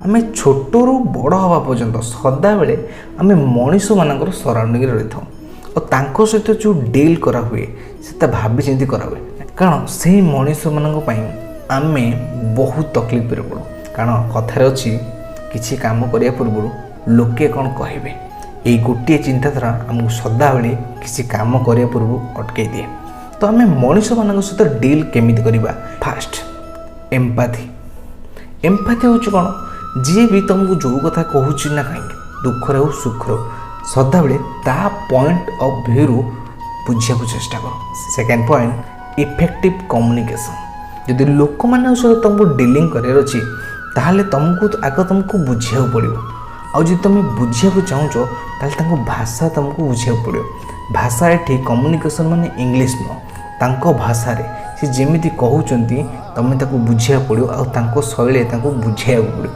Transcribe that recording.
आम छोटू बड़ हवा पर्यंत सदाबले आम मनीष मानकर सराउंडिंग रही था और सहित जो डील करा हुए से भाभी चिंती करा हुए कारण से मनीष मानी आम बहुत तकलीफ में पड़ू कारण कथार अच्छी किसी काम करने पूर्व लोके कौन कहे यही गोटे चिंताधारा आमको सदाबले किसी काम करने पूर्व अटकई दिए। तो आम मनीष मान सहित डील केमी करवा फास्ट एम्पाथी एम्पाथी हूँ कौन जी भी तुमको जो कथा कहूँ ना कहीं दुखरे हो सुखरे हो सदाबले ता पॉइंट ऑफ व्यू रु बुझा चेष्टा कर। सेकेंड पॉइंट इफेक्टिव कम्युनिकेशन जदि लोक मान सहित तुमको डीलिंग करार अच्छी ताहले तुमको आग तुमको बुझा पड़ो आउ जी तुम बुझा चाहूच ताहले भाषा तुमको बुझा पड़ो भाषा ये कम्युनिकेशन माने इंग्लिश नुह भाषा से जमी कहते तुम्हें बुझा पड़ो आउ शैली बुझाइक पड़ो।